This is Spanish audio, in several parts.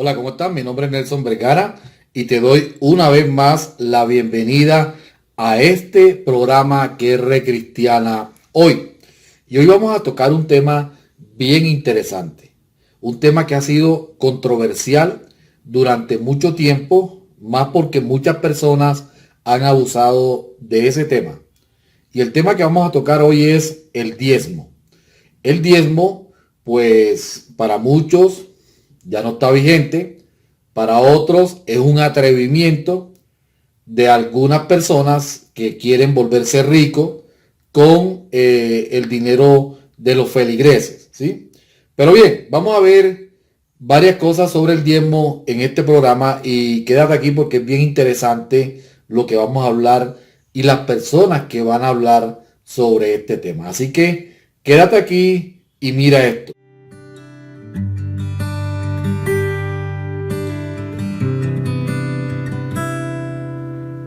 Hola, ¿cómo estás? Mi nombre es Nelson Vergara y te doy una vez más la bienvenida a este programa que es Re Cristiana Hoy. Y hoy vamos a tocar un tema bien interesante, un tema que ha sido controversial durante mucho tiempo, más porque muchas personas han abusado de ese tema. Y el tema que vamos a tocar hoy es el diezmo. El diezmo, pues para muchos ya no está vigente, para otros es un atrevimiento de algunas personas que quieren volverse ricos con el dinero de los feligreses, ¿sí? Pero bien, vamos a ver varias cosas sobre el diezmo en este programa y quédate aquí porque es bien interesante lo que vamos a hablar y las personas que van a hablar sobre este tema. Así que quédate aquí y mira esto.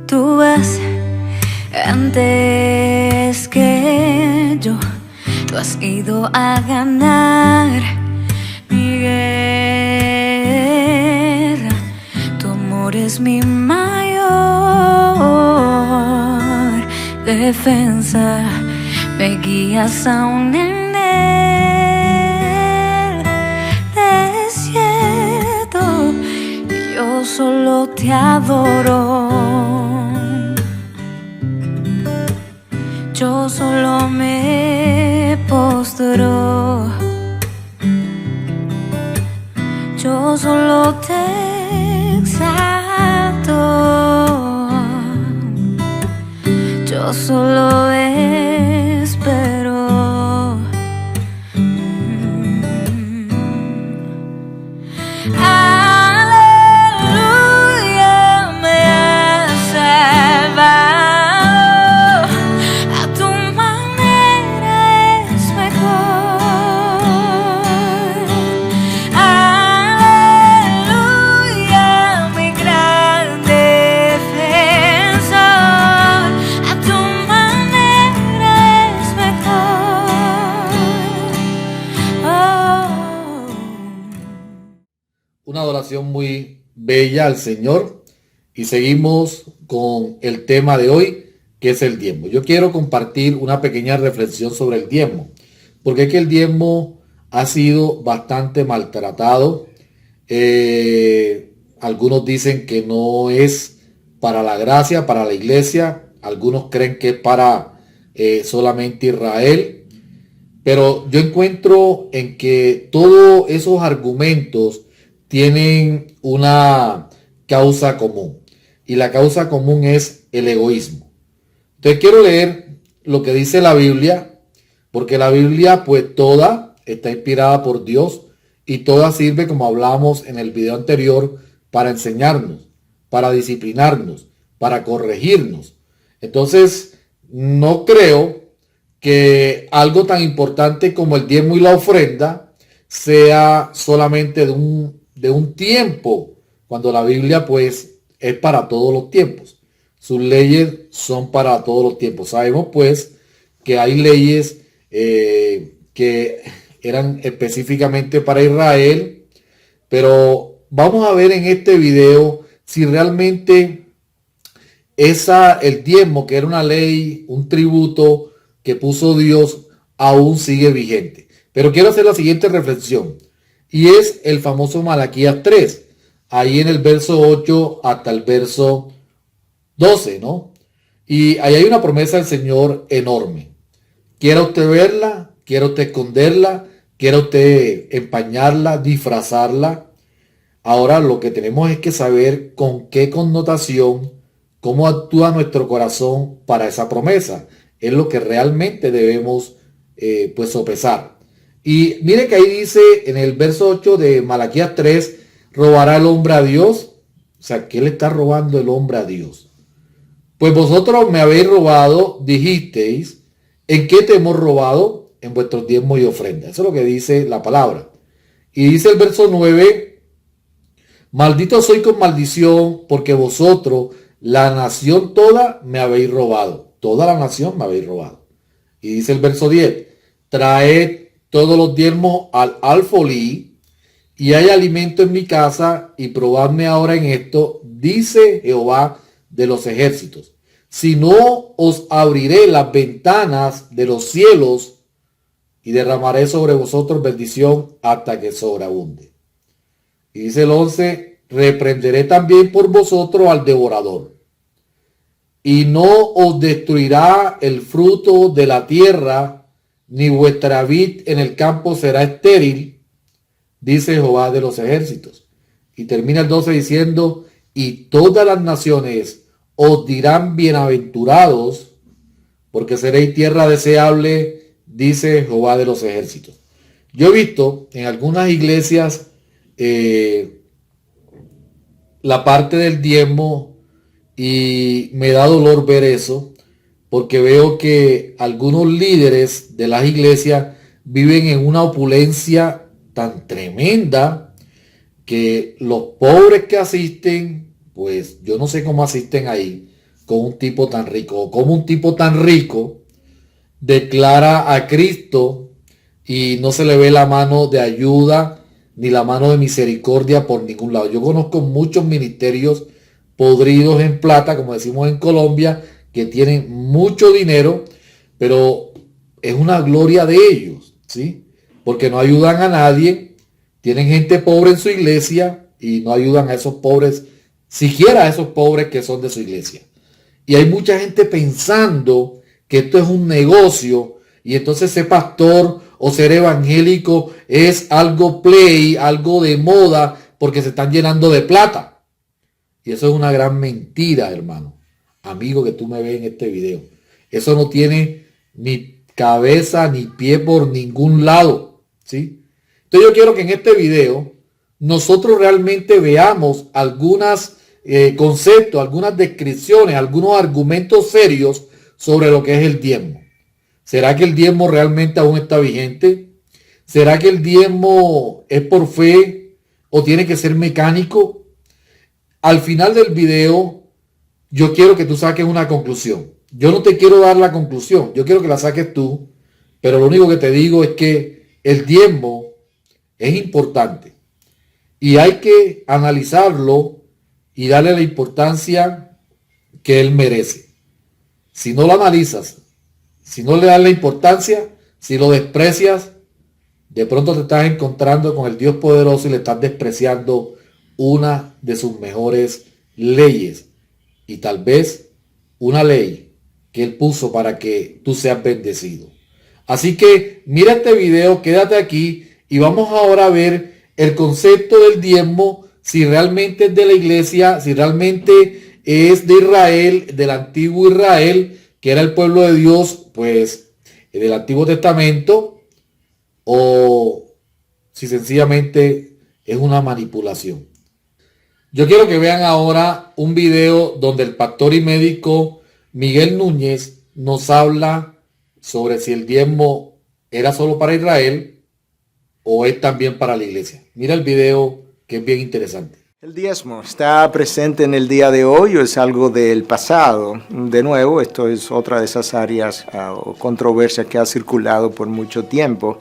Tú vas antes que yo, tú has ido a ganar mi guerra. Tu amor es mi mayor defensa, me guías aún en el desierto. Yo solo te adoro. Yo solo me postro, yo solo te exalto, yo solo espero. Aleluya, me has salvado. Una adoración muy bella al Señor y seguimos con el tema de hoy, que es el diezmo. Yo quiero compartir una pequeña reflexión sobre el diezmo, porque es que el diezmo ha sido bastante maltratado. Algunos dicen que no es para la gracia, para la iglesia. Algunos creen que es para solamente Israel. Pero yo encuentro en que todos esos argumentos tienen una causa común. Y la causa común es el egoísmo. Entonces quiero leer lo que dice la Biblia, porque la Biblia pues toda está inspirada por Dios y toda sirve, como hablamos en el video anterior, para enseñarnos, para disciplinarnos, para corregirnos. Entonces no creo que algo tan importante como el diezmo y la ofrenda sea solamente de un tiempo, cuando la Biblia pues es para todos los tiempos. Sus leyes son para todos los tiempos. Sabemos pues que hay leyes que eran específicamente para Israel, pero vamos a ver en este video si realmente el diezmo, que era una ley, un tributo que puso Dios, aún sigue vigente. Pero quiero hacer la siguiente reflexión, y es el famoso Malaquías 3, ahí en el verso 8 hasta el verso 12, ¿no? Y ahí hay una promesa del Señor enorme. Quiera usted verla, quiera usted esconderla, quiera usted empañarla, disfrazarla. Ahora lo que tenemos es que saber con qué connotación, cómo actúa nuestro corazón para esa promesa. Es lo que realmente debemos pues sopesar. Y mire que ahí dice en el verso 8 de Malaquías 3, ¿robará el hombre a Dios? O sea, ¿qué le está robando el hombre a Dios? Pues vosotros me habéis robado, dijisteis. ¿En qué te hemos robado? En vuestros diezmos y ofrendas. Eso es lo que dice la palabra. Y dice el verso 9, maldito soy con maldición, porque vosotros, la nación toda, me habéis robado. Toda la nación me habéis robado. Y dice el verso 10, traed todos los diezmos al alfolí y hay alimento en mi casa, y probadme ahora en esto, dice Jehová de los ejércitos. Si no, os abriré las ventanas de los cielos y derramaré sobre vosotros bendición hasta que sobreabunde. Y dice el 11, reprenderé también por vosotros al devorador, y no os destruirá el fruto de la tierra, ni vuestra vid en el campo será estéril, dice Jehová de los ejércitos. Y termina el 12 diciendo, y todas las naciones os dirán bienaventurados, porque seréis tierra deseable, dice Jehová de los ejércitos. Yo he visto en algunas iglesias la parte del diezmo, y me da dolor ver eso, porque veo que algunos líderes de las iglesias viven en una opulencia tan tremenda que los pobres que asisten, pues yo no sé cómo asisten ahí con un tipo tan rico, o cómo un tipo tan rico declara a Cristo y no se le ve la mano de ayuda ni la mano de misericordia por ningún lado. Yo conozco muchos ministerios podridos en plata, como decimos en Colombia, que tienen mucho dinero, pero es una gloria de ellos, ¿sí? Porque no ayudan a nadie, tienen gente pobre en su iglesia y no ayudan a esos pobres, siquiera a esos pobres que son de su iglesia. Y hay mucha gente pensando que esto es un negocio, y entonces ser pastor o ser evangélico es algo play, algo de moda, porque se están llenando de plata. Y eso es una gran mentira, hermano, amigo que tú me ves en este video. Eso no tiene ni cabeza ni pie por ningún lado, ¿sí? Entonces yo quiero que en este video nosotros realmente veamos algunos conceptos, algunas descripciones, algunos argumentos serios sobre lo que es el diezmo. ¿Será que el diezmo realmente aún está vigente? ¿Será que el diezmo es por fe o tiene que ser mecánico? Al final del video, yo quiero que tú saques una conclusión. Yo no te quiero dar la conclusión, yo quiero que la saques tú, pero lo único que te digo es que el diezmo es importante y hay que analizarlo y darle la importancia que él merece. Si no lo analizas, si no le das la importancia, si lo desprecias, de pronto te estás encontrando con el Dios poderoso y le estás despreciando una de sus mejores leyes, y tal vez una ley que él puso para que tú seas bendecido. Así que mira este video, quédate aquí y vamos ahora a ver el concepto del diezmo, si realmente es de la iglesia, si realmente es de Israel, del antiguo Israel, que era el pueblo de Dios, pues del Antiguo Testamento, o si sencillamente es una manipulación. Yo quiero que vean ahora un video donde el pastor y médico Miguel Núñez nos habla sobre si el diezmo era solo para Israel o es también para la iglesia. Mira el video, que es bien interesante. El diezmo está presente en el día de hoy o es algo del pasado. De nuevo, esto es otra de esas áreas o controversias que ha circulado por mucho tiempo.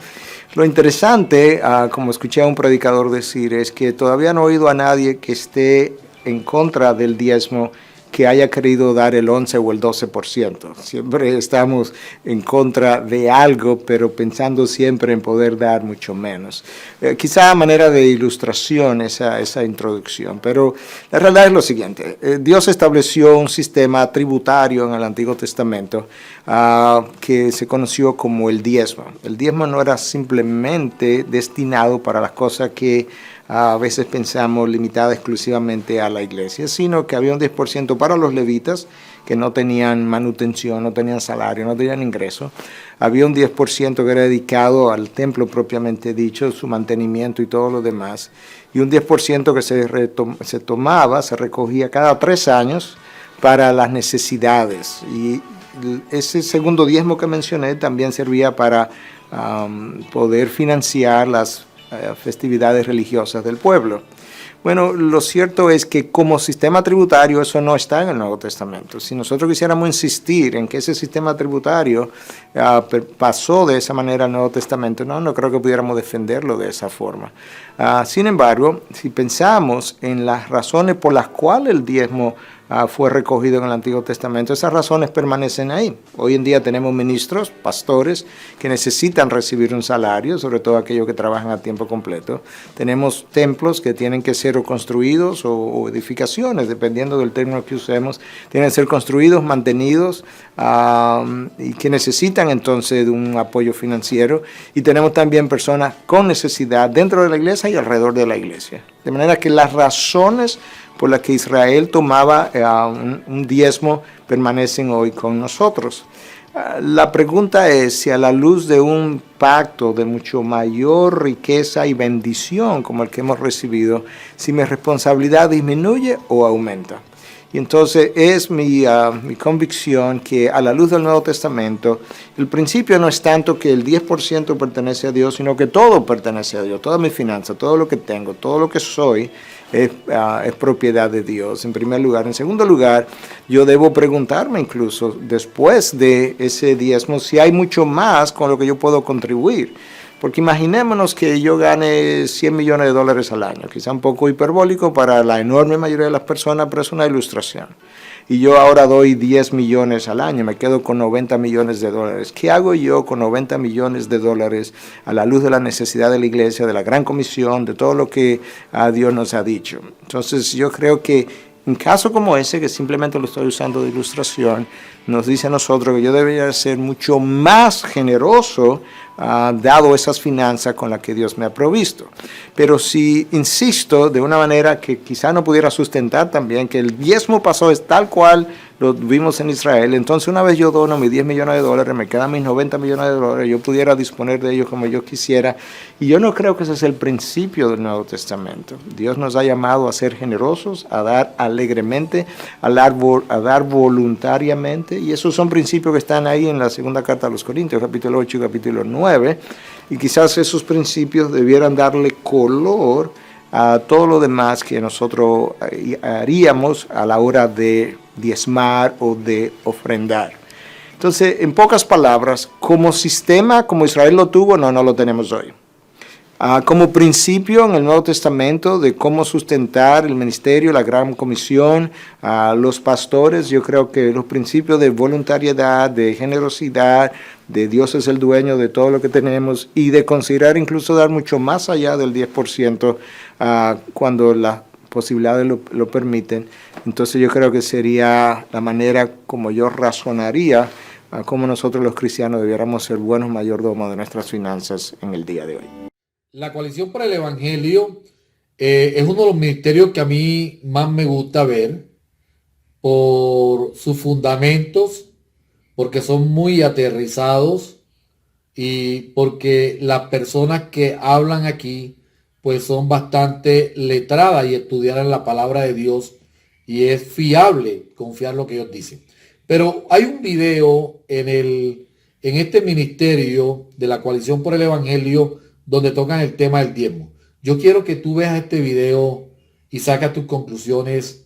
Lo interesante, como escuché a un predicador decir, es que todavía no he oído a nadie que esté en contra del diezmo que haya querido dar el 11 o el 12%. Siempre estamos en contra de algo, pero pensando siempre en poder dar mucho menos. Quizá a manera de ilustración esa introducción, pero la realidad es lo siguiente. Dios estableció un sistema tributario en el Antiguo Testamento que se conoció como el diezmo. El diezmo no era simplemente destinado para las cosas que a veces pensamos limitada exclusivamente a la iglesia, sino que había un 10% para los levitas que no tenían manutención, no tenían salario, no tenían ingreso. Había un 10% que era dedicado al templo propiamente dicho, su mantenimiento y todo lo demás. Y un 10% que se recogía cada 3 años para las necesidades. Y ese segundo diezmo que mencioné también servía para poder financiar las festividades religiosas del pueblo. Bueno, lo cierto es que como sistema tributario eso no está en el Nuevo Testamento. Si nosotros quisiéramos insistir en que ese sistema tributario pasó de esa manera al Nuevo Testamento, no creo que pudiéramos defenderlo de esa forma. Sin embargo, si pensamos en las razones por las cuales el diezmo fue recogido en el Antiguo Testamento, esas razones permanecen ahí. Hoy en día tenemos ministros, pastores, que necesitan recibir un salario, sobre todo aquellos que trabajan a tiempo completo. Tenemos templos que tienen que ser construidos o edificaciones, dependiendo del término que usemos, tienen que ser construidos, mantenidos, y que necesitan entonces de un apoyo financiero. Y tenemos también personas con necesidad dentro de la iglesia y alrededor de la iglesia. De manera que las razones por las que Israel tomaba un diezmo permanecen hoy con nosotros. La pregunta es si a la luz de un pacto de mucho mayor riqueza y bendición como el que hemos recibido, si mi responsabilidad disminuye o aumenta. Y entonces es mi convicción que a la luz del Nuevo Testamento, el principio no es tanto que el 10% pertenece a Dios, sino que todo pertenece a Dios, toda mi finanza, todo lo que tengo, todo lo que soy, es propiedad de Dios, en primer lugar. En segundo lugar, yo debo preguntarme incluso después de ese diezmo si hay mucho más con lo que yo puedo contribuir. Porque imaginémonos que yo gane $100 millones al año, quizá un poco hiperbólico para la enorme mayoría de las personas, pero es una ilustración. Y yo ahora doy 10 millones al año, me quedo con $90 millones. ¿Qué hago yo con $90 millones a la luz de la necesidad de la iglesia, de la gran comisión, de todo lo que Dios nos ha dicho? Entonces yo creo que un caso como ese, que simplemente lo estoy usando de ilustración, nos dice a nosotros que yo debería ser mucho más generoso dado esas finanzas con las que Dios me ha provisto. Pero si insisto de una manera que quizá no pudiera sustentar también, que el diezmo pasó es tal cual lo vimos en Israel, entonces una vez yo dono mis $10 millones, me quedan mis $90 millones, yo pudiera disponer de ellos como yo quisiera. Y yo no creo que ese es el principio del Nuevo Testamento. Dios nos ha llamado a ser generosos, a dar alegremente, a dar voluntariamente, y esos son principios que están ahí en la segunda carta a los Corintios, capítulo 8 y capítulo 9, y quizás esos principios debieran darle color a todo lo demás que nosotros haríamos a la hora de diezmar o de ofrendar. Entonces, en pocas palabras, como sistema, como Israel lo tuvo, no lo tenemos hoy. Como principio en el Nuevo Testamento de cómo sustentar el ministerio, la gran comisión, los pastores, yo creo que los principios de voluntariedad, de generosidad, de Dios es el dueño de todo lo que tenemos y de considerar incluso dar mucho más allá del 10% cuando las posibilidades lo permiten. Entonces yo creo que sería la manera como yo razonaría cómo nosotros los cristianos debiéramos ser buenos mayordomos de nuestras finanzas en el día de hoy. La Coalición por el Evangelio es uno de los ministerios que a mí más me gusta ver por sus fundamentos, porque son muy aterrizados y porque las personas que hablan aquí pues son bastante letradas y estudiaron la palabra de Dios y es fiable confiar en lo que ellos dicen. Pero hay un video en este ministerio de la Coalición por el Evangelio donde tocan el tema del diezmo. Yo quiero que tú veas este video y saques tus conclusiones,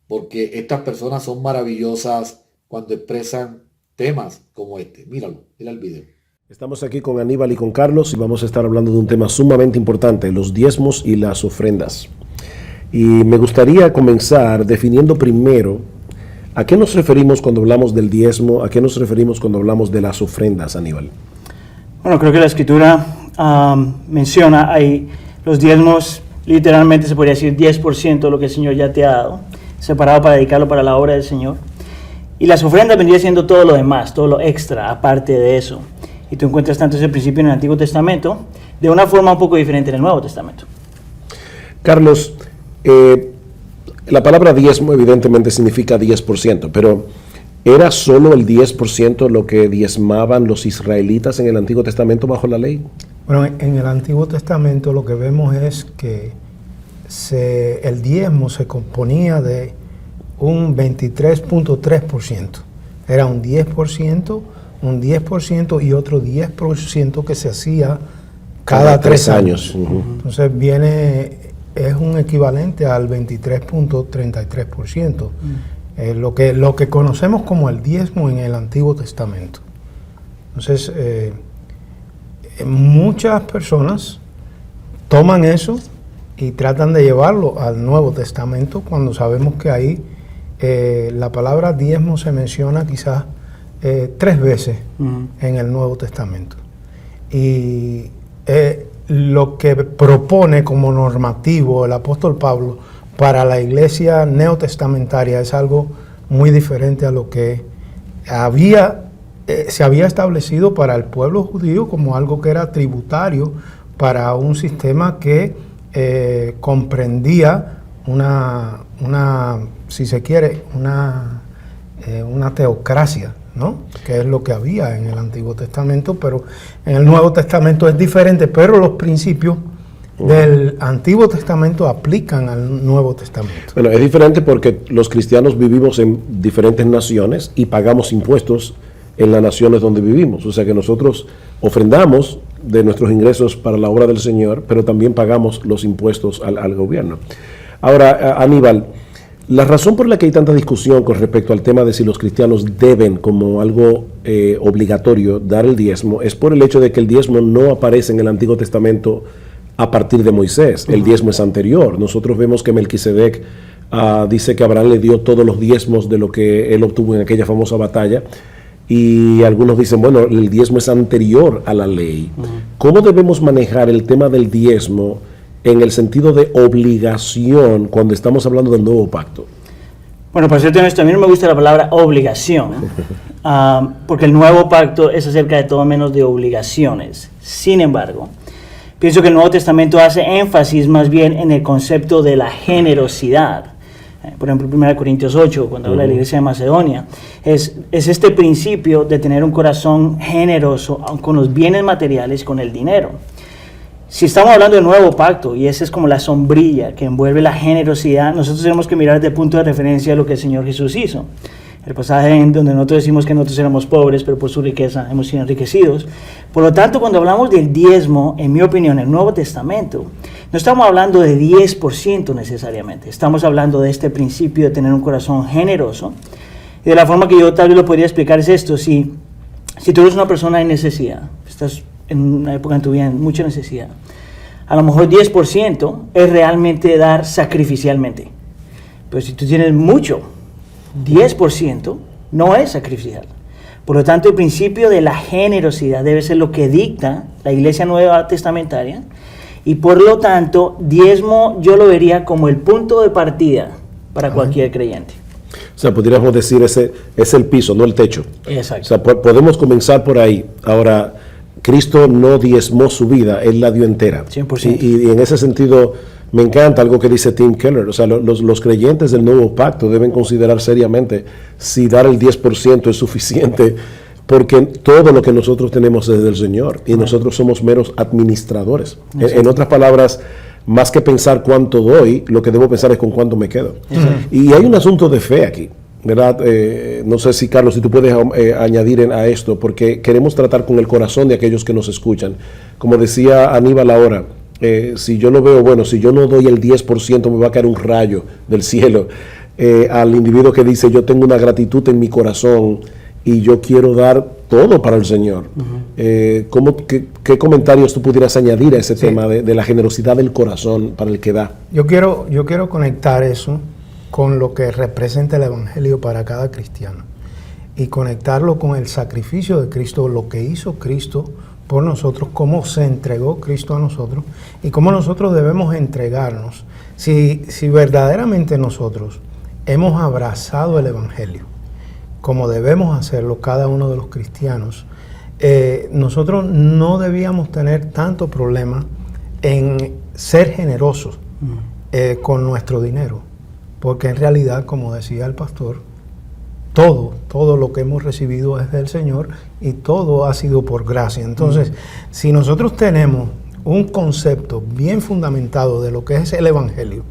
porque estas personas son maravillosas cuando expresan temas como este. Míralo, mira el video. Estamos aquí con Aníbal y con Carlos y vamos a estar hablando de un tema sumamente importante, los diezmos y las ofrendas. Y me gustaría comenzar definiendo primero a qué nos referimos cuando hablamos del diezmo, a qué nos referimos cuando hablamos de las ofrendas, Aníbal. Bueno, creo que la Escritura menciona ahí los diezmos, literalmente se podría decir 10% de lo que el Señor ya te ha dado, separado para dedicarlo para la obra del Señor. Y las ofrendas vendría siendo todo lo demás, todo lo extra, aparte de eso. Y tú encuentras tanto ese principio en el Antiguo Testamento, de una forma un poco diferente en el Nuevo Testamento. Carlos, la palabra diezmo evidentemente significa 10%, pero ¿era solo el 10% lo que diezmaban los israelitas en el Antiguo Testamento bajo la ley? Bueno, en el Antiguo Testamento lo que vemos es que el diezmo se componía de un 23.3%. Era un 10% y otro 10% que se hacía cada 3 años. Uh-huh. Entonces viene es un equivalente al 23.33%, lo que conocemos como el diezmo en el Antiguo Testamento. Entonces, muchas personas toman eso y tratan de llevarlo al Nuevo Testamento cuando sabemos que ahí la palabra diezmo se menciona quizás 3 veces en el Nuevo Testamento. Y lo que propone como normativo el apóstol Pablo para la iglesia neotestamentaria es algo muy diferente a lo que se había establecido para el pueblo judío como algo que era tributario para un sistema que comprendía si se quiere, una teocracia, ¿no? Que es lo que había en el Antiguo Testamento, pero en el Nuevo Testamento es diferente, pero los principios del Antiguo Testamento aplican al Nuevo Testamento. Bueno, es diferente porque los cristianos vivimos en diferentes naciones y pagamos impuestos en las naciones donde vivimos. O sea que nosotros ofrendamos de nuestros ingresos para la obra del Señor, pero también pagamos los impuestos al gobierno. Ahora, Aníbal, la razón por la que hay tanta discusión con respecto al tema de si los cristianos deben, como algo obligatorio, dar el diezmo, es por el hecho de que el diezmo no aparece en el Antiguo Testamento a partir de Moisés. El diezmo es anterior. Nosotros vemos que Melquisedec dice que Abraham le dio todos los diezmos de lo que él obtuvo en aquella famosa batalla. Y algunos dicen, bueno, el diezmo es anterior a la ley. ¿Cómo debemos manejar el tema del diezmo en el sentido de obligación cuando estamos hablando del nuevo pacto? Bueno, para ser honesto, a mí no me gusta la palabra obligación, porque el nuevo pacto es acerca de todo menos de obligaciones. Sin embargo, pienso que el Nuevo Testamento hace énfasis más bien en el concepto de la generosidad. Por ejemplo, 1 Corintios 8, cuando habla de la iglesia de Macedonia, es este principio de tener un corazón generoso con los bienes materiales, con el dinero. Si estamos hablando del nuevo pacto, y esa es como la sombrilla que envuelve la generosidad, nosotros tenemos que mirar desde el punto de referencia a lo que el Señor Jesús hizo. El pasaje en donde nosotros decimos que nosotros éramos pobres, pero por su riqueza hemos sido enriquecidos. Por lo tanto, cuando hablamos del diezmo, en mi opinión, en el Nuevo Testamento, no estamos hablando de 10% necesariamente. Estamos hablando de este principio de tener un corazón generoso. Y de la forma que yo tal vez lo podría explicar es esto. Si tú eres una persona en necesidad, estás en una época en tu vida en mucha necesidad, a lo mejor 10% es realmente dar sacrificialmente. Pero si tú tienes mucho, 10% no es sacrificial. Por lo tanto, el principio de la generosidad debe ser lo que dicta la Iglesia Nueva Testamentaria, y por lo tanto, diezmo yo lo vería como el punto de partida para cualquier creyente. O sea, podríamos decir, ese es el piso, no el techo. Exacto. O sea, podemos comenzar por ahí. Ahora, Cristo no diezmó su vida, Él la dio entera. 100%. Y en ese sentido, me encanta algo que dice Tim Keller. O sea, los creyentes del nuevo pacto deben considerar seriamente si dar el 10% es suficiente, porque todo lo que nosotros tenemos es del Señor y nosotros somos meros administradores. En otras palabras, más que pensar cuánto doy, lo que debo pensar es con cuánto me quedo. Y hay un asunto de fe aquí, ¿verdad? No sé si, Carlos, si tú puedes añadir a esto, porque queremos tratar con el corazón de aquellos que nos escuchan. Como decía Aníbal ahora, si yo no veo, bueno, si yo no doy el 10%, me va a caer un rayo del cielo. Al individuo que dice, yo tengo una gratitud en mi corazón y yo quiero dar todo para el Señor. ¿Qué comentarios tú pudieras añadir a ese tema de la generosidad del corazón para el que da? Yo quiero conectar eso con lo que representa el Evangelio para cada cristiano y conectarlo con el sacrificio de Cristo, lo que hizo Cristo por nosotros, cómo se entregó Cristo a nosotros y cómo nosotros debemos entregarnos. Si verdaderamente nosotros hemos abrazado el Evangelio, como debemos hacerlo cada uno de los cristianos, nosotros no debíamos tener tanto problema en ser generosos con nuestro dinero, porque en realidad, como decía el pastor, todo lo que hemos recibido es del Señor y todo ha sido por gracia. Entonces, si nosotros tenemos un concepto bien fundamentado de lo que es el Evangelio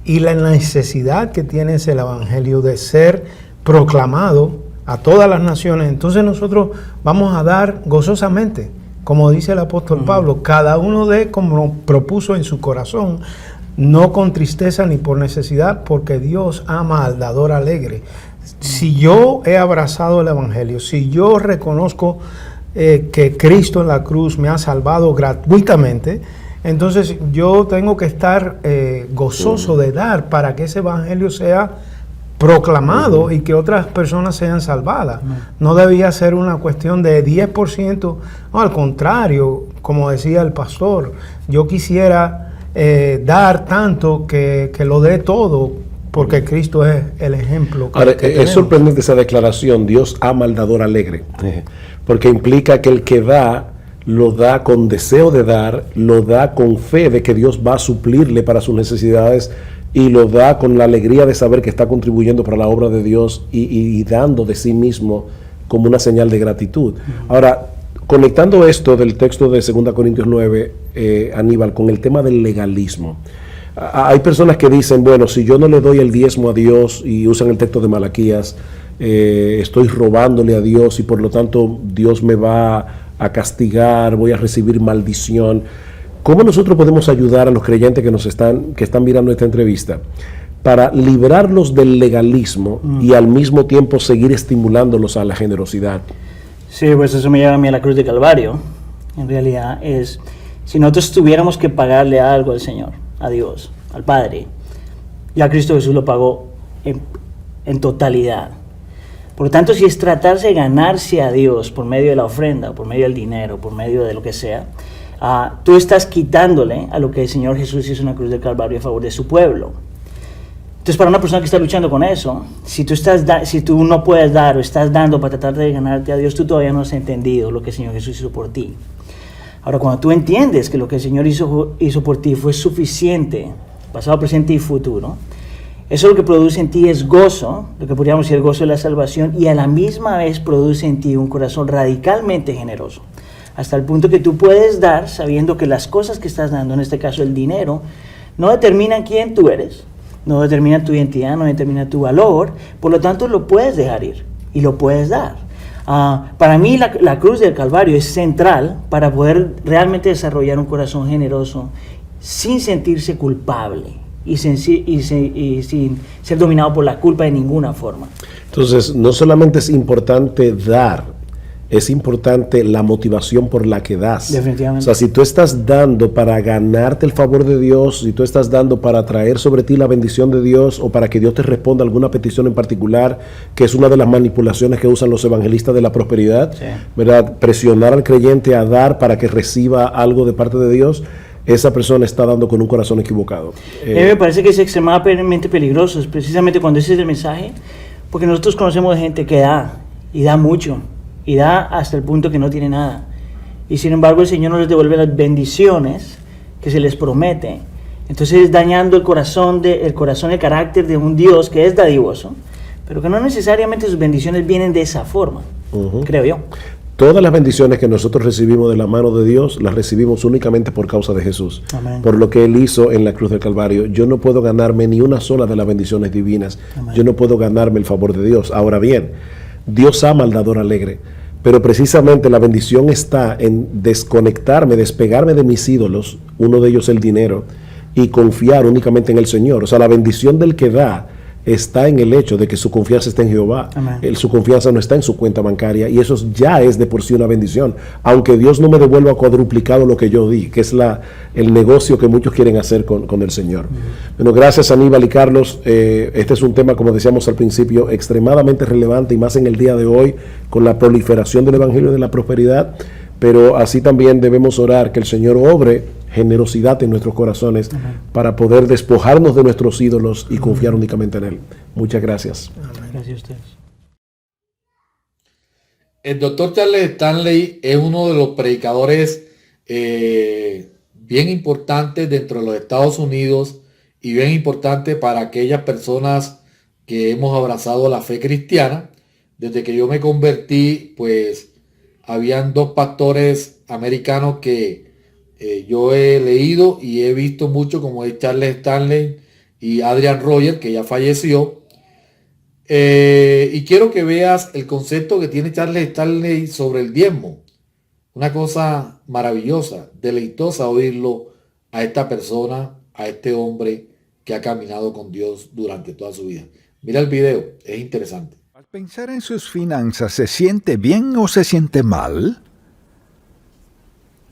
y la necesidad que tiene ese Evangelio de ser proclamado a todas las naciones, entonces nosotros vamos a dar gozosamente, como dice el apóstol Pablo, cada uno de como propuso en su corazón, no con tristeza ni por necesidad, porque Dios ama al dador alegre. Si yo he abrazado el Evangelio, si yo reconozco que Cristo en la cruz me ha salvado gratuitamente, entonces yo tengo que estar gozoso de dar para que ese Evangelio sea proclamado y que otras personas sean salvadas. No debía ser una cuestión de 10%, no, al contrario, como decía el pastor, yo quisiera dar tanto que lo dé todo, porque Cristo es el ejemplo. Ahora, es sorprendente esa declaración, Dios ama al dador alegre, porque implica que el que da, lo da con deseo de dar, lo da con fe de que Dios va a suplirle para sus necesidades y lo da con la alegría de saber que está contribuyendo para la obra de Dios y dando de sí mismo como una señal de gratitud. Ahora, conectando esto del texto de 2 Corintios 9, Aníbal, con el tema del legalismo. Hay personas que dicen, bueno, si yo no le doy el diezmo a Dios, y usan el texto de Malaquías, estoy robándole a Dios y por lo tanto Dios me va a castigar, voy a recibir maldición. ¿Cómo nosotros podemos ayudar a los creyentes que están mirando esta entrevista para librarlos del legalismo y al mismo tiempo seguir estimulándolos a la generosidad? Sí, pues eso me lleva a mí a la cruz de Calvario. En realidad es, si nosotros tuviéramos que pagarle algo al Señor, a Dios, al Padre, ya Cristo Jesús lo pagó en totalidad. Por lo tanto, si es tratarse de ganarse a Dios por medio de la ofrenda, por medio del dinero, por medio de lo que sea, tú estás quitándole a lo que el Señor Jesús hizo en la cruz del Calvario a favor de su pueblo. Entonces, para una persona que está luchando con eso, si tú no puedes dar o estás dando para tratar de ganarte a Dios, tú todavía no has entendido lo que el Señor Jesús hizo por ti. Ahora, cuando tú entiendes que lo que el Señor hizo por ti fue suficiente, pasado, presente y futuro, eso lo que produce en ti es gozo, lo que podríamos decir el gozo de la salvación, y a la misma vez produce en ti un corazón radicalmente generoso, hasta el punto que tú puedes dar sabiendo que las cosas que estás dando, en este caso el dinero, no determinan quién tú eres, no determinan tu identidad, no determinan tu valor, por lo tanto lo puedes dejar ir y lo puedes dar. Para mí la cruz del Calvario es central para poder realmente desarrollar un corazón generoso sin sentirse culpable y sin ser dominado por la culpa de ninguna forma. Entonces, no solamente es importante dar, es importante la motivación por la que das. Definitivamente. O sea, si tú estás dando para ganarte el favor de Dios, si tú estás dando para traer sobre ti la bendición de Dios o para que Dios te responda alguna petición en particular, que es una de las manipulaciones que usan los evangelistas de la prosperidad, sí, ¿verdad? Presionar al creyente a dar para que reciba algo de parte de Dios, esa persona está dando con un corazón equivocado. Me parece que es extremadamente peligroso, precisamente cuando ese es el mensaje, porque nosotros conocemos de gente que da, y da mucho, y da hasta el punto que no tiene nada. Y sin embargo el Señor no les devuelve las bendiciones que se les promete. Entonces dañando el corazón, el carácter de un Dios que es dadivoso, pero que no necesariamente sus bendiciones vienen de esa forma, creo yo. Todas las bendiciones que nosotros recibimos de la mano de Dios, las recibimos únicamente por causa de Jesús. Amén. Por lo que Él hizo en la cruz del Calvario. Yo no puedo ganarme ni una sola de las bendiciones divinas. Amén. Yo no puedo ganarme el favor de Dios. Ahora bien, Dios ama al dador alegre, pero precisamente la bendición está en desconectarme, despegarme de mis ídolos, uno de ellos el dinero, y confiar únicamente en el Señor. O sea, la bendición del que da está en el hecho de que su confianza está en Jehová. Su confianza no está en su cuenta bancaria, y eso ya es de por sí una bendición, aunque Dios no me devuelva cuadruplicado lo que yo di, que es el negocio que muchos quieren hacer con el Señor. Bueno, gracias Aníbal y Carlos. Este es un tema, como decíamos al principio, extremadamente relevante, y más en el día de hoy con la proliferación del Evangelio de la Prosperidad, pero así también debemos orar que el Señor obre generosidad en nuestros corazones para poder despojarnos de nuestros ídolos y confiar únicamente en Él. Muchas gracias. Gracias a ustedes. El doctor Charles Stanley es uno de los predicadores bien importantes dentro de los Estados Unidos y bien importante para aquellas personas que hemos abrazado la fe cristiana. Desde que yo me convertí, pues habían dos pastores americanos que yo he leído y he visto mucho, como es Charles Stanley y Adrian Rogers, que ya falleció. Y quiero que veas el concepto que tiene Charles Stanley sobre el diezmo. Una cosa maravillosa, deleitosa oírlo a esta persona a este hombre que ha caminado con Dios durante toda su vida. Mira el video, es interesante. Al pensar en sus finanzas, ¿se siente bien o se siente mal?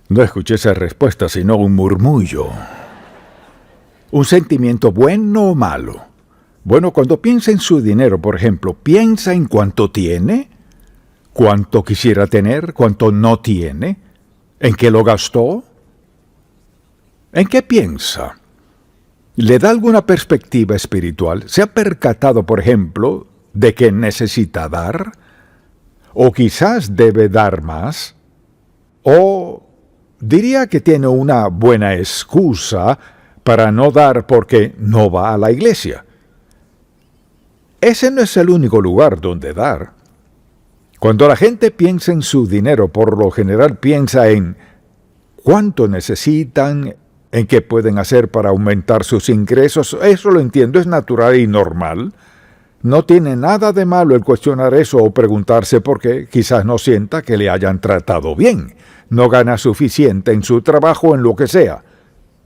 No escuché esa respuesta, sino un murmullo. ¿Un sentimiento bueno o malo? Bueno, cuando piensa en su dinero, por ejemplo, ¿piensa en cuánto tiene? ¿Cuánto quisiera tener? ¿Cuánto no tiene? ¿En qué lo gastó? ¿En qué piensa? ¿Le da alguna perspectiva espiritual? ¿Se ha percatado, por ejemplo, de que necesita dar? ¿O quizás debe dar más? ¿O diría que tiene una buena excusa para no dar porque no va a la iglesia? Ese no es el único lugar donde dar. Cuando la gente piensa en su dinero, por lo general piensa en cuánto necesitan, en qué pueden hacer para aumentar sus ingresos. Eso lo entiendo, es natural y normal. No tiene nada de malo el cuestionar eso o preguntarse por qué. Quizás no sienta que le hayan tratado bien. No gana suficiente en su trabajo o en lo que sea.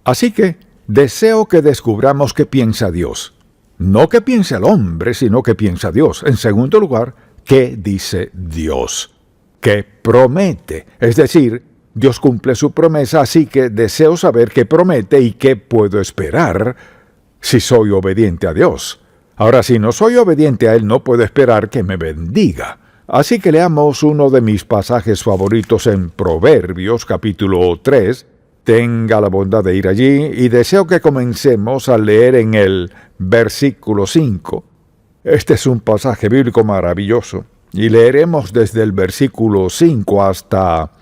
Así que deseo que descubramos qué piensa Dios. No qué piensa el hombre, sino qué piensa Dios. En segundo lugar, ¿qué dice Dios? ¿Qué promete? Es decir, Dios cumple su promesa, así que deseo saber qué promete y qué puedo esperar si soy obediente a Dios. Ahora, si no soy obediente a Él, no puedo esperar que me bendiga. Así que leamos uno de mis pasajes favoritos en Proverbios, capítulo 3. Tenga la bondad de ir allí y deseo que comencemos a leer en el versículo 5. Este es un pasaje bíblico maravilloso y leeremos desde el versículo 5 hasta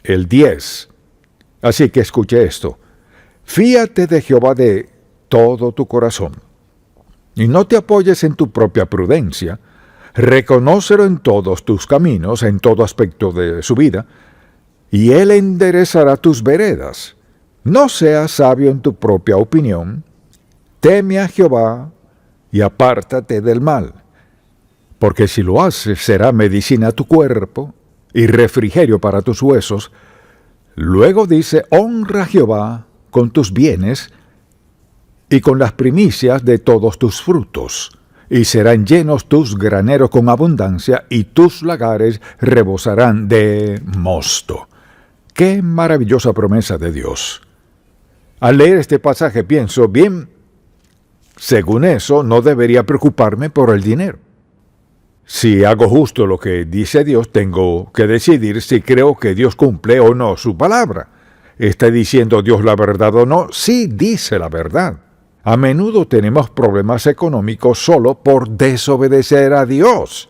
el 10. Así que escuche esto. Fíate de Jehová de todo tu corazón y no te apoyes en tu propia prudencia. Reconócelo en todos tus caminos, en todo aspecto de su vida, y Él enderezará tus veredas. No seas sabio en tu propia opinión. Teme a Jehová y apártate del mal. Porque si lo haces, será medicina a tu cuerpo y refrigerio para tus huesos. Luego dice, honra a Jehová con tus bienes y con las primicias de todos tus frutos. Y serán llenos tus graneros con abundancia, y tus lagares rebosarán de mosto. ¡Qué maravillosa promesa de Dios! Al leer este pasaje pienso, bien, según eso, no debería preocuparme por el dinero. Si hago justo lo que dice Dios, tengo que decidir si creo que Dios cumple o no su palabra. ¿Está diciendo Dios la verdad o no? Sí, dice la verdad. A menudo tenemos problemas económicos solo por desobedecer a Dios.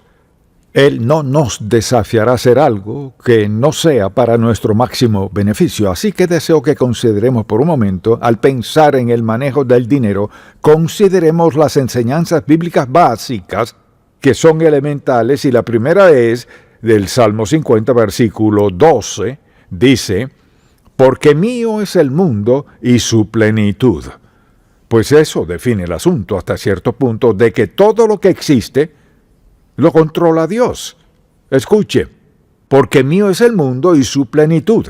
Él no nos desafiará a hacer algo que no sea para nuestro máximo beneficio. Así que deseo que consideremos por un momento, al pensar en el manejo del dinero, consideremos las enseñanzas bíblicas básicas que son elementales, y la primera es del Salmo 50, versículo 12, dice, porque mío es el mundo y su plenitud. Pues eso define el asunto hasta cierto punto de que todo lo que existe lo controla Dios. Escuche, porque mío es el mundo y su plenitud.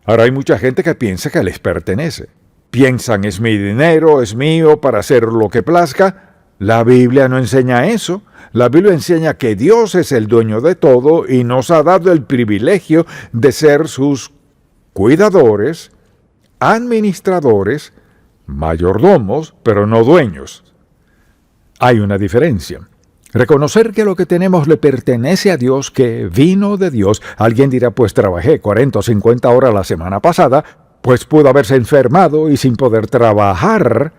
Ahora hay mucha gente que piensa que les pertenece. Piensan, es mi dinero, es mío para hacer lo que plazca. La Biblia no enseña eso. La Biblia enseña que Dios es el dueño de todo y nos ha dado el privilegio de ser sus cuidadores, administradores, mayordomos, pero no dueños. Hay una diferencia. Reconocer que lo que tenemos le pertenece a Dios, que vino de Dios. Alguien dirá, pues trabajé 40 o 50 horas la semana pasada, pues pudo haberse enfermado y sin poder trabajar.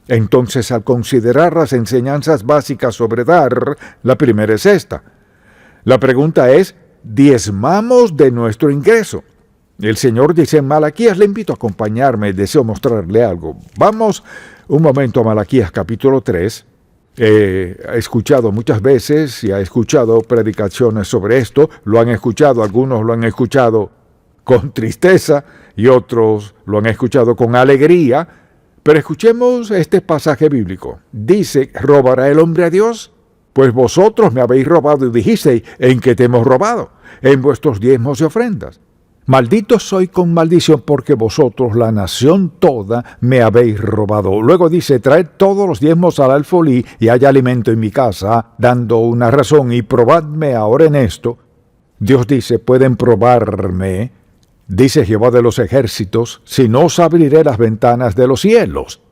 Entonces, al considerar las enseñanzas básicas sobre dar, la primera es esta. La pregunta es, ¿diezmamos de nuestro ingreso? El Señor dice en Malaquías, le invito a acompañarme, deseo mostrarle algo. Vamos un momento a Malaquías capítulo 3. He escuchado muchas veces y he escuchado predicaciones sobre esto. Lo han escuchado, algunos lo han escuchado con tristeza y otros lo han escuchado con alegría. Pero escuchemos este pasaje bíblico. Dice, ¿robará el hombre a Dios? Pues vosotros me habéis robado y dijisteis, ¿en qué te hemos robado? En vuestros diezmos y ofrendas. Maldito soy con maldición porque vosotros, la nación toda, me habéis robado. Luego dice, traed todos los diezmos al alfolí y haya alimento en mi casa, dando una razón, y probadme ahora en esto. Dios dice, pueden probarme, dice Jehová de los ejércitos, si no os abriré las ventanas de los cielos,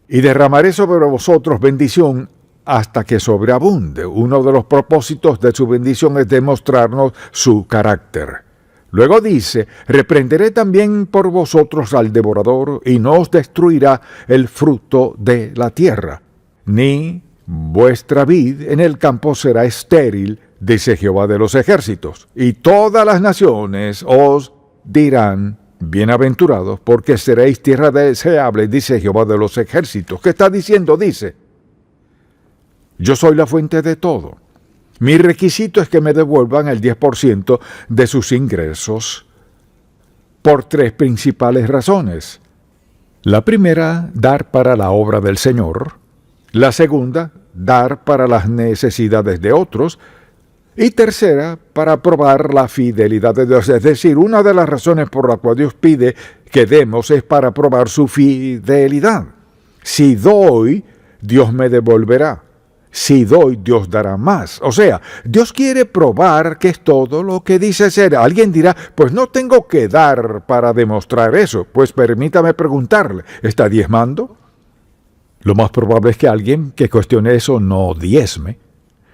y derramaré sobre vosotros bendición hasta que sobreabunde. Uno de los propósitos de su bendición es demostrarnos su carácter. Luego dice, reprenderé también por vosotros al devorador, y no os destruirá el fruto de la tierra, ni vuestra vid en el campo será estéril, dice Jehová de los ejércitos. Y todas las naciones os dirán, bienaventurados, porque seréis tierra deseable, dice Jehová de los ejércitos. ¿Qué está diciendo? Dice, yo soy la fuente de todo. Mi requisito es que me devuelvan el 10% de sus ingresos por 3 principales razones. La primera, dar para la obra del Señor. La segunda, dar para las necesidades de otros. Y tercera, para probar la fidelidad de Dios. Es decir, una de las razones por la cual Dios pide que demos es para probar su fidelidad. Si doy, Dios me devolverá. Si doy, Dios dará más. O sea, Dios quiere probar que es todo lo que dice ser. Alguien dirá, pues no tengo que dar para demostrar eso. Pues permítame preguntarle, ¿está diezmando? Lo más probable es que alguien que cuestione eso no diezme.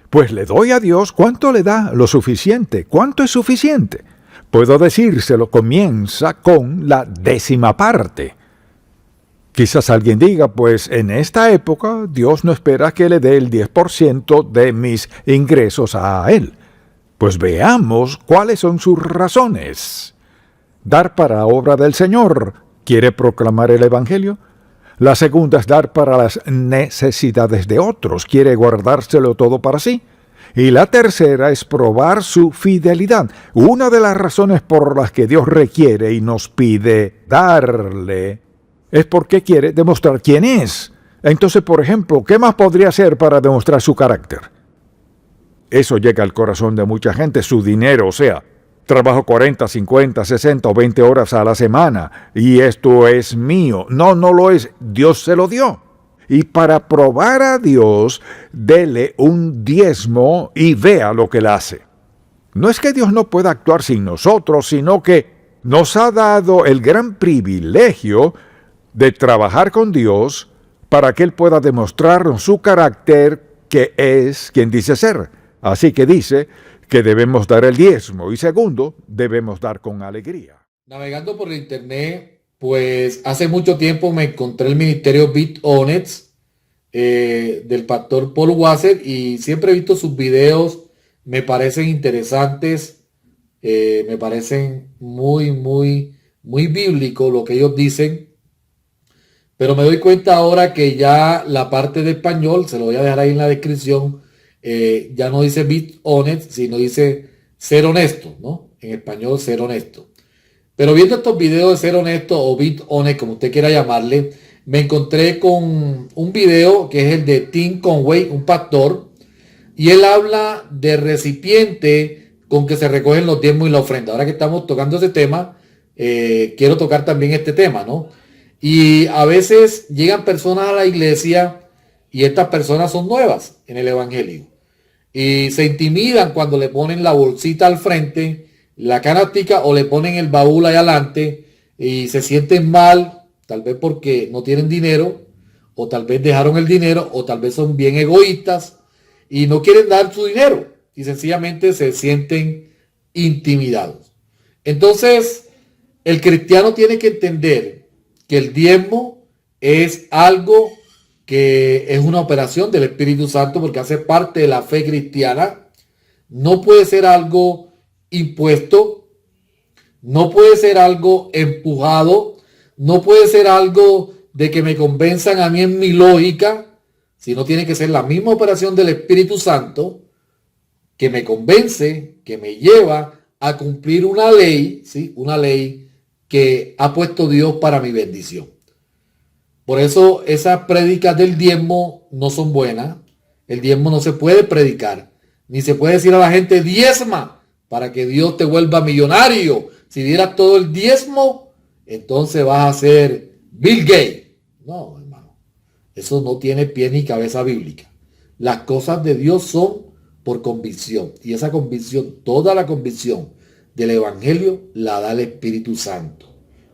Pues le doy a Dios, ¿cuánto le da? Lo suficiente. ¿Cuánto es suficiente? Puedo decírselo, comienza con la 10ª parte. Quizás alguien diga, pues en esta época Dios no espera que le dé el 10% de mis ingresos a Él. Pues veamos cuáles son sus razones. Dar para obra del Señor. ¿Quiere proclamar el Evangelio? La segunda es dar para las necesidades de otros. Quiere guardárselo todo para sí. Y la tercera es probar su fidelidad. Una de las razones por las que Dios requiere y nos pide darle es porque quiere demostrar quién es. Entonces, por ejemplo, ¿qué más podría hacer para demostrar su carácter? Eso llega al corazón de mucha gente, su dinero, o sea, trabajo 40, 50, 60 o 20 horas a la semana y esto es mío. No, no lo es, Dios se lo dio. Y para probar a Dios, dele un diezmo y vea lo que Él hace. No es que Dios no pueda actuar sin nosotros, sino que nos ha dado el gran privilegio de trabajar con Dios para que Él pueda demostrarnos su carácter, que es quien dice ser. Así que dice que debemos dar el diezmo y segundo, debemos dar con alegría. Navegando por internet, pues hace mucho tiempo me encontré el ministerio BitOnets del pastor Paul Wasser y siempre he visto sus videos, me parecen interesantes, me parecen muy bíblico lo que ellos dicen. Pero me doy cuenta ahora que ya la parte de español, se lo voy a dejar ahí en la descripción, ya no dice be honest, sino dice ser honesto, ¿no? En español, ser honesto. Pero viendo estos videos de ser honesto o be honest, como usted quiera llamarle, me encontré con un video que es el de Tim Conway, un pastor, y él habla de recipiente con que se recogen los diezmos y la ofrenda. Ahora que estamos tocando ese tema, quiero tocar también este tema, ¿no? Y a veces llegan personas a la iglesia y estas personas son nuevas en el evangelio. Y se intimidan cuando le ponen la bolsita al frente, la canastica o le ponen el baúl ahí adelante y se sienten mal, tal vez porque no tienen dinero o tal vez dejaron el dinero o tal vez son bien egoístas y no quieren dar su dinero y sencillamente se sienten intimidados. Entonces, el cristiano tiene que entender que el diezmo es algo que es una operación del Espíritu Santo porque hace parte de la fe cristiana. No puede ser algo impuesto, no puede ser algo empujado, no puede ser algo de que me convenzan a mí en mi lógica, sino tiene que ser la misma operación del Espíritu Santo que me convence, que me lleva a cumplir una ley, ¿sí? Una ley que ha puesto Dios para mi bendición. Por eso esas prédicas del diezmo no son buenas. El diezmo no se puede predicar, ni se puede decir a la gente diezma para que Dios te vuelva millonario. Si dieras todo el diezmo, entonces vas a ser Bill Gates. No, hermano. Eso no tiene pie ni cabeza bíblica. Las cosas de Dios son por convicción. Y esa convicción, toda la convicción del Evangelio, la da el Espíritu Santo.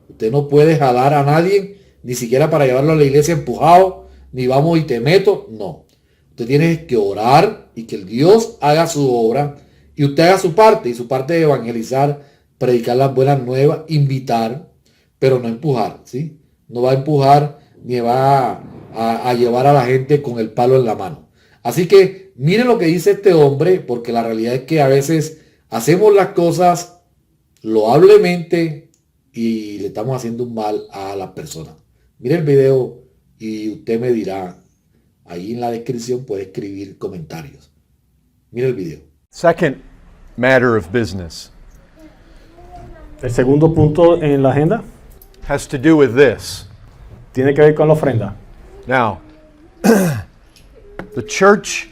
Usted no puede jalar a nadie, ni siquiera para llevarlo a la iglesia empujado, ni vamos y te meto. No. Usted tiene que orar y que el Dios haga su obra y usted haga su parte. Y su parte de evangelizar, predicar las buenas nuevas, invitar, pero no empujar, ¿sí? No va a empujar ni va a llevar a la gente con el palo en la mano. Así que miren lo que dice este hombre, porque la realidad es que a veces hacemos las cosas loablemente y le estamos haciendo un mal a las personas. Mire el video y usted me dirá, ahí en la descripción puede escribir comentarios. Mire el video. Second matter of business El segundo punto en la agenda has to do with this. tiene que ver con la ofrenda. Now, the church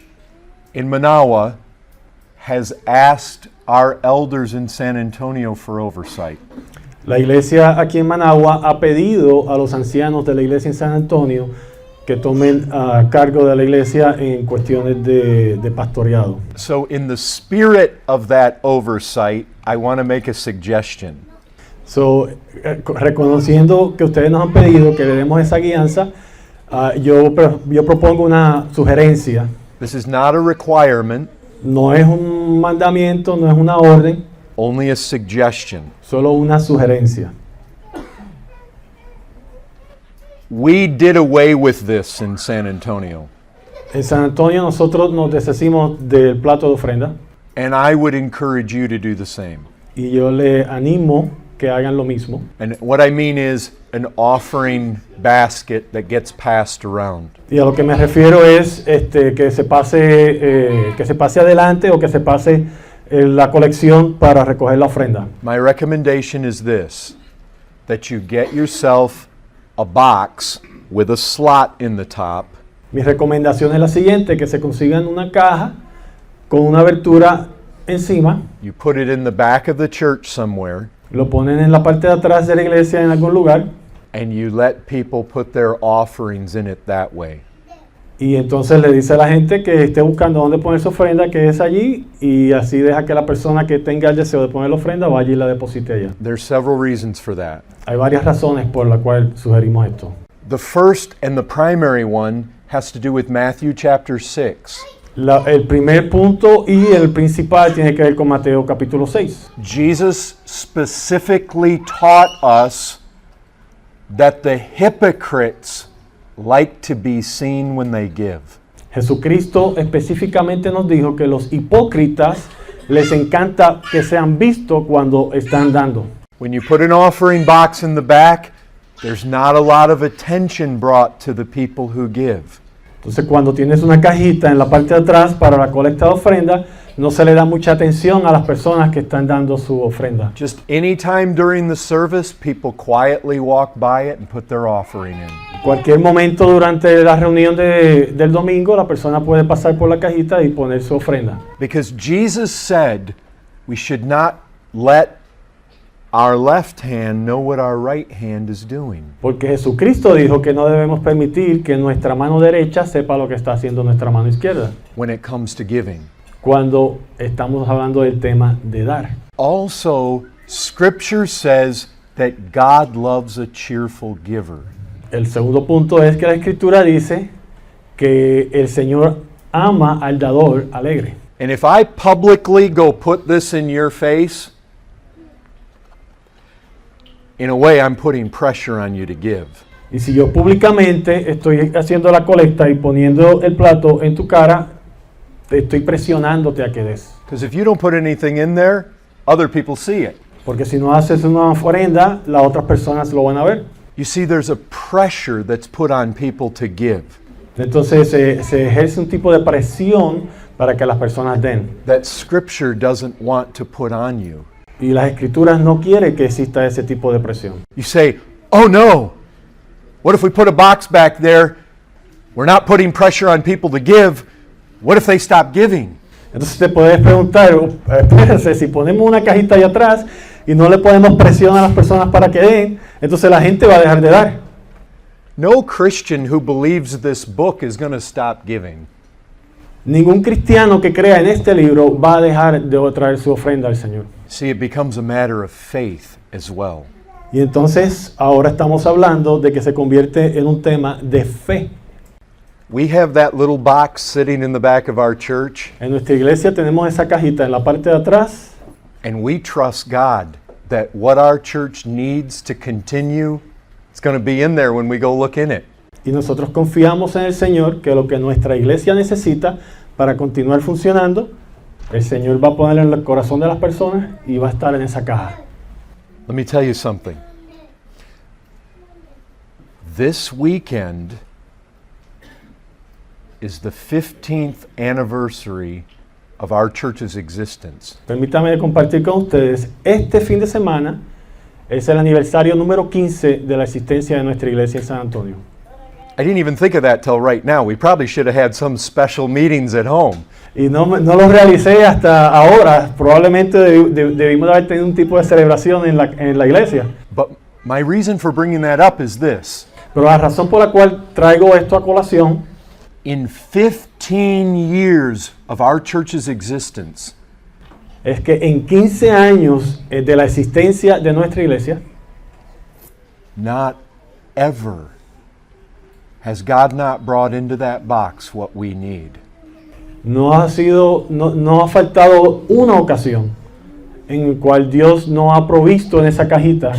in Manawa has asked our elders in San Antonio for oversight. La iglesia aquí en Managua ha pedido a los ancianos de la iglesia en San Antonio que tomen cargo de la iglesia en cuestiones de pastoreado. So, in the spirit of that oversight, I want to make a suggestion. Reconociendo que ustedes nos han pedido que le demos esa guianza, yo propongo una sugerencia. This is not a requirement, No es un mandamiento, no es una orden, only a suggestion. solo una sugerencia. We did away with this in San Antonio, En San Antonio nosotros nos deshacimos del plato de ofrenda and I would encourage you to do the same. y yo le animo que hagan lo mismo. And what I mean is an offering basket that gets passed around. Y a lo que me refiero es que se pase adelante o que se pase la colección para recoger la ofrenda. My recommendation is this, that you get yourself a box with a slot in the top, Mi recomendación es la siguiente, que se consigan una caja con una abertura encima, you put it in the back of the church somewhere, lo ponen en la parte de atrás de la iglesia en algún lugar and you let people put their offerings in it that way. y entonces le dice a la gente que esté buscando dónde poner su ofrenda, que es allí, y así deja que la persona que tenga el deseo de poner la ofrenda vaya y la deposite allá. There's several reasons for that. Hay varias razones por las cuales sugerimos esto. The first and the primary one has to do with Matthew chapter 6. El primer punto y el principal tiene que ver con Mateo capítulo 6. Jesus specifically taught us that the hypocrites like to be seen when they give. Jesucristo específicamente nos dijo que los hipócritas les encanta que sean vistos cuando están dando. When you put an offering box in the back, there's not a lot of attention brought to the people who give. Entonces cuando tienes una cajita en la parte de atrás para la colecta de ofrenda, no se le da mucha atención a las personas que están dando su ofrenda. Just anytime during the service, people quietly walk by it and put their offering in. Cualquier momento durante la reunión del domingo, la persona puede pasar por la cajita y poner su ofrenda. Because Jesus said we should not let our left hand know what our right hand is doing. Porque Jesucristo dijo que no debemos permitir que nuestra mano derecha sepa lo que está haciendo nuestra mano izquierda When it comes to giving. cuando estamos hablando del tema de dar. Also, Scripture says that God loves a cheerful giver. El segundo punto es que la Escritura dice que el Señor ama al dador alegre. And if I publicly go put this in your face, in a way I'm putting pressure on you to give. Y si yo públicamente estoy haciendo la colecta y poniendo el plato en tu cara, te estoy presionándote a que des. Because if you don't put anything in there, other people see it. Porque si no haces una ofrenda, las otras personas lo van a ver. You see, there's a pressure that's put on people to give Entonces se ejerce un tipo de presión para que las personas den. that Scripture doesn't want to put on you. Y las Escrituras no quieren que exista ese tipo de presión. You say, oh no, what if we put a box back there? We're not putting pressure on people to give. What if they stop giving? Entonces te puedes preguntar, espérense, si ponemos una cajita allá atrás y no le ponemos presión a las personas para que den, entonces la gente va a dejar de dar. No Christian who believes this book is going to stop giving. Ningún cristiano que crea en este libro va a dejar de traer su ofrenda al Señor. See, it becomes a matter of faith as well. Y entonces ahora estamos hablando de que se convierte en un tema de fe. We have that little box sitting in the back of our church, En nuestra iglesia tenemos esa cajita en la parte de atrás and we trust God that what our church needs to continue, it's going to be in there when we go look in it. y nosotros confiamos en el Señor que lo que nuestra iglesia necesita para continuar funcionando, el Señor va a ponerlo en el corazón de las personas y va a estar en esa caja. Let me tell you something. This weekend is the 15th anniversary of our church's existence. Permítame compartir con ustedes, este fin de semana es el aniversario número 15 de la existencia de nuestra iglesia en San Antonio. I didn't even think of that till right now. We probably should have had some special meetings at home. Y no lo realicé hasta ahora. Probablemente debimos haber tenido un tipo de celebración en la iglesia. But my reason for bringing that up is this. Pero la razón por la cual traigo esto a colación, In 15 years of our church's existence, es que en 15 años de la existencia de nuestra iglesia, not ever has God not brought into that box what we need. no ha faltado una ocasión en la cual Dios no ha provisto en esa cajita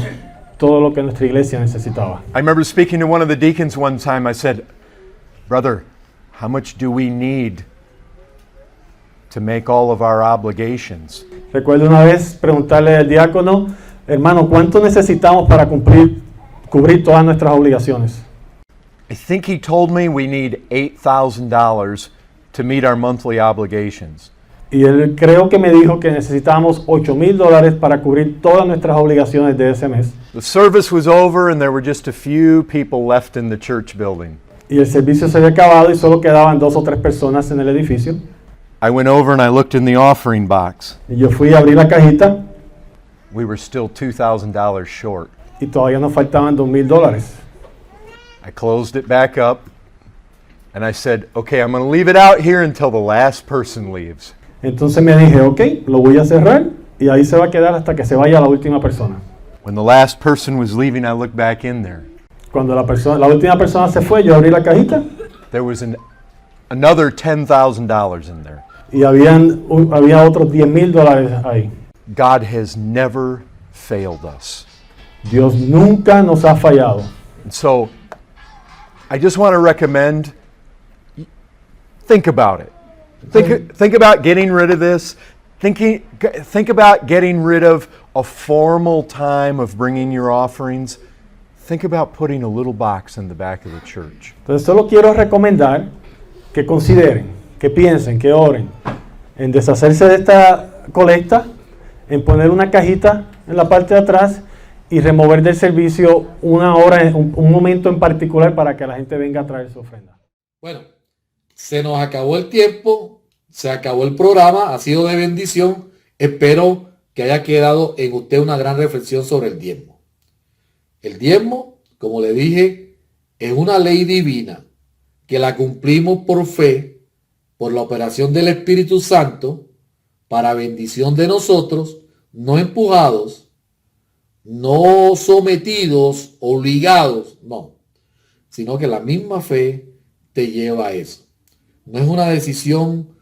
todo lo que nuestra iglesia necesitaba. I remember speaking to one of the deacons one time. I said, "Brother, how much do we need to make all of our obligations?" Recuerdo una vez preguntarle al diácono, hermano, ¿cuánto necesitamos para cubrir todas nuestras obligaciones? I think he told me we need $8,000 to meet our monthly obligations. Y él creo que me dijo que necesitábamos $8,000 para cubrir todas nuestras obligaciones de ese mes. The service was over and there were just a few people left in the church building. Y el servicio se había acabado y solo quedaban 2 o 3 personas en el edificio. I went over and I looked in the offering box. Y yo fui a abrir la cajita We were still $2,000 short. y todavía nos faltaban $2,000. I closed it back up and I said, "Okay, I'm going to leave it out here until the last person leaves." Entonces me dije, ok, lo voy a cerrar y ahí se va a quedar hasta que se vaya la última persona. When the last person was leaving, I looked back in there. Cuando la última persona se fue, yo abrí la cajita There was another $10,000 in there. y había otros $10,000 ahí. God has never failed us. Dios nunca nos ha fallado. And so I just want to recommend, think about it. Think about getting rid of this. Think about getting rid of a formal time of bringing your offerings. Think about putting a little box in the back of the church. Entonces solo quiero recomendar que consideren, que piensen, que oren en deshacerse de esta colecta, en poner una cajita en la parte de atrás y remover del servicio una hora, un momento en particular para que la gente venga a traer su ofrenda. Bueno, se nos acabó el tiempo, se acabó el programa, ha sido de bendición. Espero que haya quedado en usted una gran reflexión sobre el diezmo. El diezmo, como le dije, es una ley divina que la cumplimos por fe, por la operación del Espíritu Santo, para bendición de nosotros, no empujados, no sometidos, obligados, no, sino que la misma fe te lleva a eso. No es una decisión,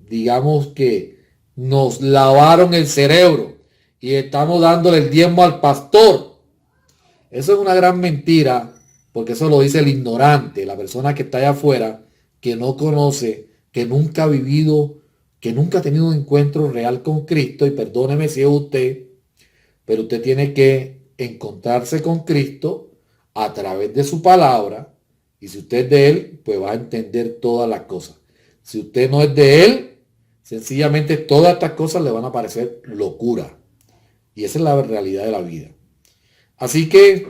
digamos que nos lavaron el cerebro y estamos dándole el diezmo al pastor. Eso es una gran mentira, porque eso lo dice el ignorante, la persona que está allá afuera, que no conoce, que nunca ha vivido, que nunca ha tenido un encuentro real con Cristo. Y perdóneme si es usted, pero usted tiene que encontrarse con Cristo a través de su palabra. Y si usted es de Él, pues va a entender todas las cosas. Si usted no es de Él, sencillamente todas estas cosas le van a parecer locura. Y esa es la realidad de la vida. Así que,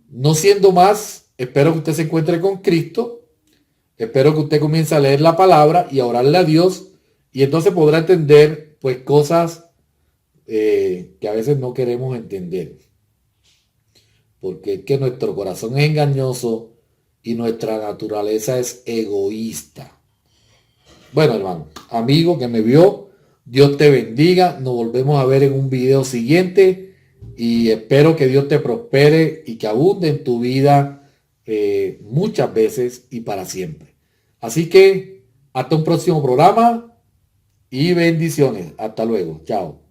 no siendo más, espero que usted se encuentre con Cristo. Espero que usted comience a leer la palabra y a orarle a Dios. Y entonces podrá entender, pues, cosas que a veces no queremos entender. Porque es que nuestro corazón es engañoso y nuestra naturaleza es egoísta. Bueno, hermano, amigo que me vio, Dios te bendiga. Nos volvemos a ver en un video siguiente y espero que Dios te prospere y que abunde en tu vida muchas veces y para siempre. Así que hasta un próximo programa y bendiciones. Hasta luego. Chao.